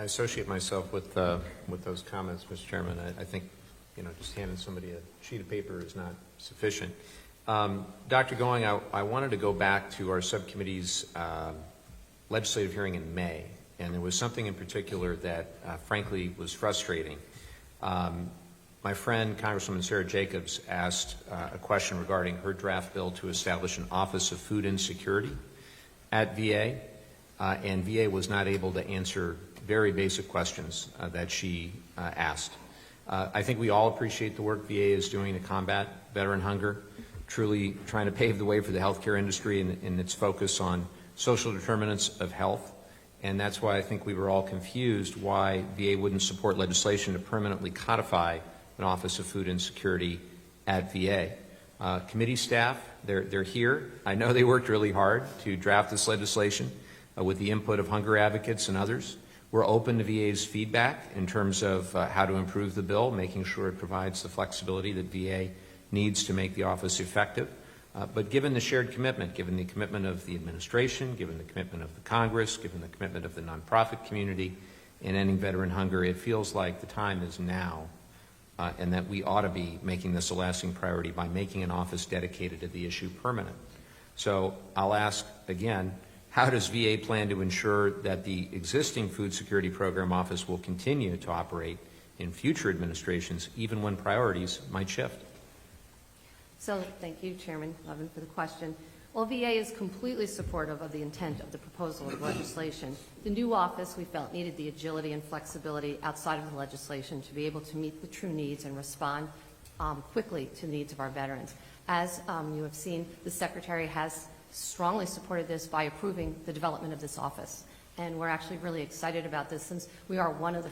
I associate myself with those comments, Mr. Chairman. I think, just handing somebody a sheet of paper is not sufficient. Dr. Going, I wanted to go back to our subcommittee's legislative hearing in May, and there was something in particular that, frankly, was frustrating. My friend, Congresswoman Sarah Jacobs, asked a question regarding her draft bill to establish an Office of Food Insecurity at VA, and VA was not able to answer very basic questions that she asked. I think we all appreciate the work VA is doing to combat veteran hunger, truly trying to pave the way for the healthcare industry in its focus on social determinants of health. And that's why I think we were all confused why VA wouldn't support legislation to permanently codify an Office of Food Insecurity at VA. Committee staff, they're here. I know they worked really hard to draft this legislation with the input of hunger advocates and others. We're open to VA's feedback in terms of how to improve the bill, making sure it provides the flexibility that VA needs to make the office effective. But given the shared commitment, given the commitment of the administration, given the commitment of the Congress, given the commitment of the nonprofit community in ending veteran hunger, it feels like the time is now and that we ought to be making this a lasting priority by making an office dedicated to the issue permanent. So I'll ask again, how does VA plan to ensure that the existing Food Security Program Office will continue to operate in future administrations, even when priorities might shift? So thank you, Chairman Levin, for the question. Well, VA is completely supportive of the intent of the proposal of legislation. The new office, we felt, needed the agility and flexibility outside of the legislation to be able to meet the true needs and respond quickly to the needs of our veterans. As you have seen, the Secretary has strongly supported this by approving the development of this office. And we're actually really excited about this since we are one of the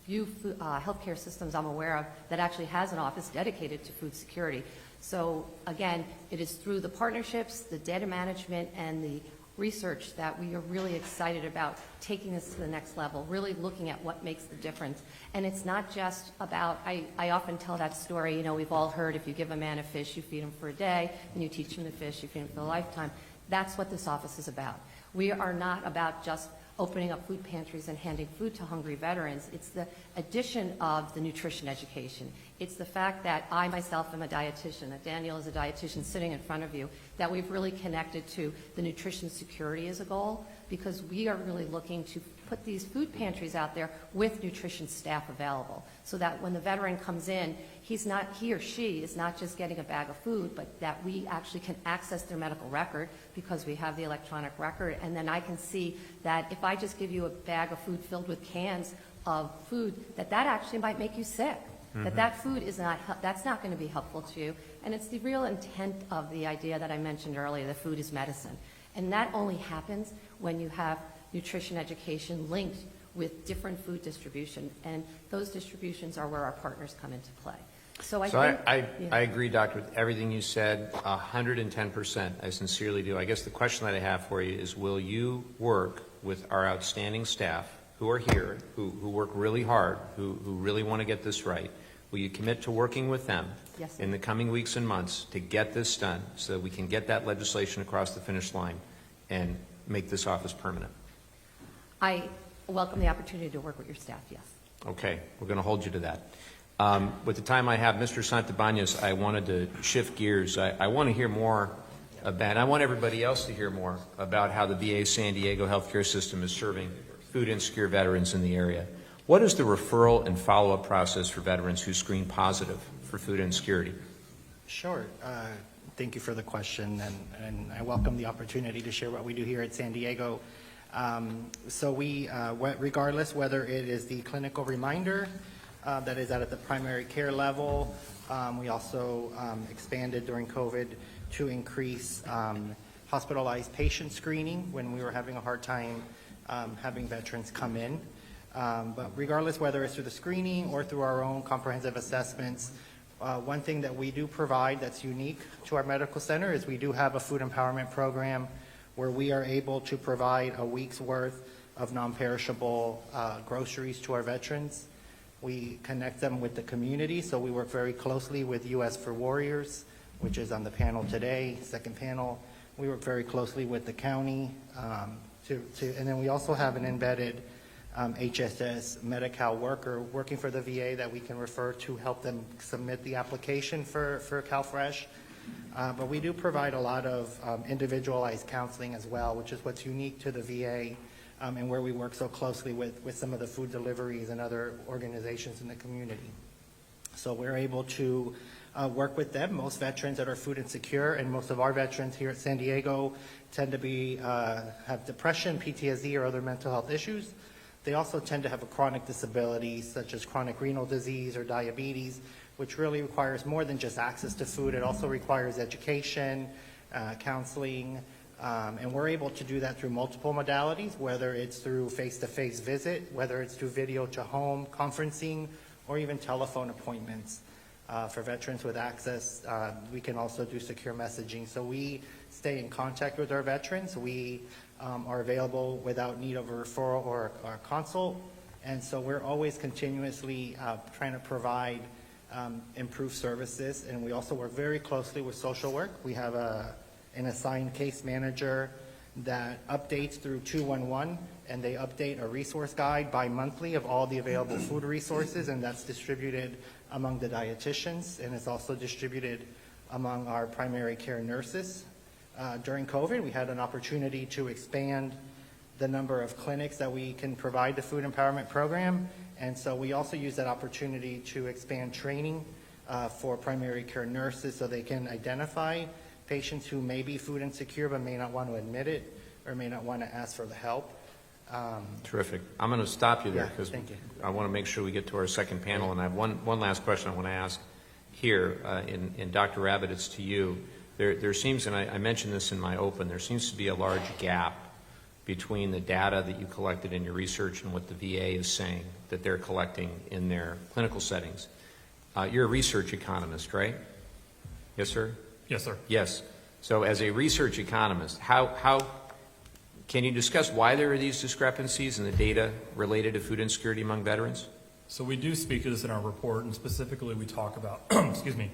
few healthcare systems I'm aware of that actually has an office dedicated to food security. So again, it is through the partnerships, the data management, and the research that we are really excited about taking this to the next level, really looking at what makes the difference. And it's not just about, I often tell that story, we've all heard if you give a man a fish, you feed him for a day, and you teach him to fish, you feed him for a lifetime. That's what this office is about. We are not about just opening up food pantries and handing food to hungry veterans. It's the addition of the nutrition education. It's the fact that I myself am a dietitian, that Daniel is a dietitian sitting in front of you, that we've really connected to the nutrition security as a goal, because we are really looking to put these food pantries out there with nutrition staff available, so that when the veteran comes in, he or she is not just getting a bag of food, but that we actually can access their medical record because we have the electronic record, and then I can see that if I just give you a bag of food filled with cans of food, that actually might make you sick. That food is that's not going to be helpful to you. And it's the real intent of the idea that I mentioned earlier, that food is medicine. And that only happens when you have nutrition education linked with different food distribution. And those distributions are where our partners come into play. So I agree, Doctor, with everything you said, 110%. I sincerely do. I guess the question that I have for you is, will you work with our outstanding staff who are here, who work really hard, who really want to get this right? Will you commit to working with them in the coming weeks and months to get this done so that we can get that legislation across the finish line and make this office permanent? I welcome the opportunity to work with your staff, yes. Okay, we're going to hold you to that. With the time I have, Mr. Santibanez, I wanted to shift gears. I want to hear more about, and I want everybody else to hear more about how the VA San Diego healthcare system is serving food insecure veterans in the area. What is the referral and follow-up process for veterans who screen positive for food insecurity? Sure. Thank you for the question, and I welcome the opportunity to share what we do here at San Diego. So we, regardless whether it is the clinical reminder that is at the primary care level, we also expanded during COVID to increase hospitalized patient screening when we were having a hard time having veterans come in. But regardless whether it's through the screening or through our own comprehensive assessments, one thing that we do provide that's unique to our medical center is we do have a food empowerment program where we are able to provide a week's worth of non-perishable groceries to our veterans. We connect them with the community, so we work very closely with U.S. for Warriors, which is on the panel today, second panel. We work very closely with the county, and then we also have an embedded HSS Medi-Cal worker working for the VA that we can refer to help them submit the application for CalFresh. But we do provide a lot of individualized counseling as well, which is what's unique to the VA, and where we work so closely with some of the food deliveries and other organizations in the community. So we're able to work with them. Most veterans that are food insecure, and most of our veterans here at San Diego tend to be have depression, PTSD, or other mental health issues. They also tend to have a chronic disability, such as chronic renal disease or diabetes, which really requires more than just access to food. It also requires education, counseling, and we're able to do that through multiple modalities, whether it's through face-to-face visit, whether it's through video to home, conferencing, or even telephone appointments. For veterans with access, we can also do secure messaging. So we stay in contact with our veterans. We are available without need of a referral or a consult. And so we're always continuously trying to provide improved services. And we also work very closely with social work. We have an assigned case manager that updates through 211, and they update a resource guide bi-monthly of all the available food resources, and that's distributed among the dietitians, and it's also distributed among our primary care nurses. During COVID, we had an opportunity to expand the number of clinics that we can provide the food empowerment program, and so we also use that opportunity to expand training for primary care nurses so they can identify patients who may be food insecure but may not want to admit it or may not want to ask for the help. Terrific. I'm going to stop you there Yeah, because thank you. I want to make sure we get to our second panel, and I have one last question I want to ask here. And Dr. Rabbit, it's to you. There seems, and I mentioned this in my open, there seems to be a large gap between the data that you collected in your research and what the VA is saying that they're collecting in their clinical settings. You're a research economist, right? Yes, sir? Yes, sir. Yes. So as a research economist, how can you discuss why there are these discrepancies in the data related to food insecurity among veterans? So we do speak to this in our report, and specifically we talk about, excuse me,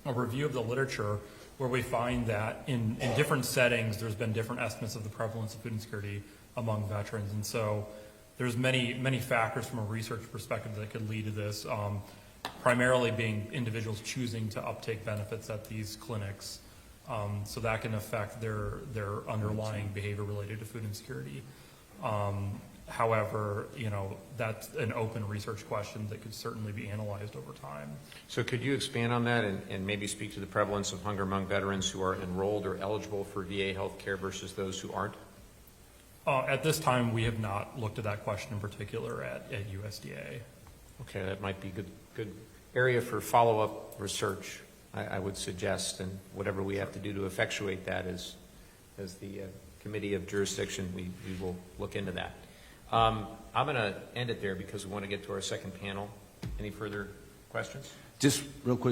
a review of the literature where we find that in different settings there's been different estimates of the prevalence of food insecurity among veterans. And so there's many factors from a research perspective that could lead to this, primarily being individuals choosing to uptake benefits at these clinics. So that can affect their underlying behavior related to food insecurity. However, that's an open research question that could certainly be analyzed over time. So could you expand on that and maybe speak to the prevalence of hunger among veterans who are enrolled or eligible for VA health care versus those who aren't? At this time, we have not looked at that question in particular at USDA. Okay, that might be good area for follow-up research, I would suggest, and whatever we have to do to effectuate that as the Committee of Jurisdiction, we will look into that. I'm going to end it there because we want to get to our second panel. Any further questions? Just real quick,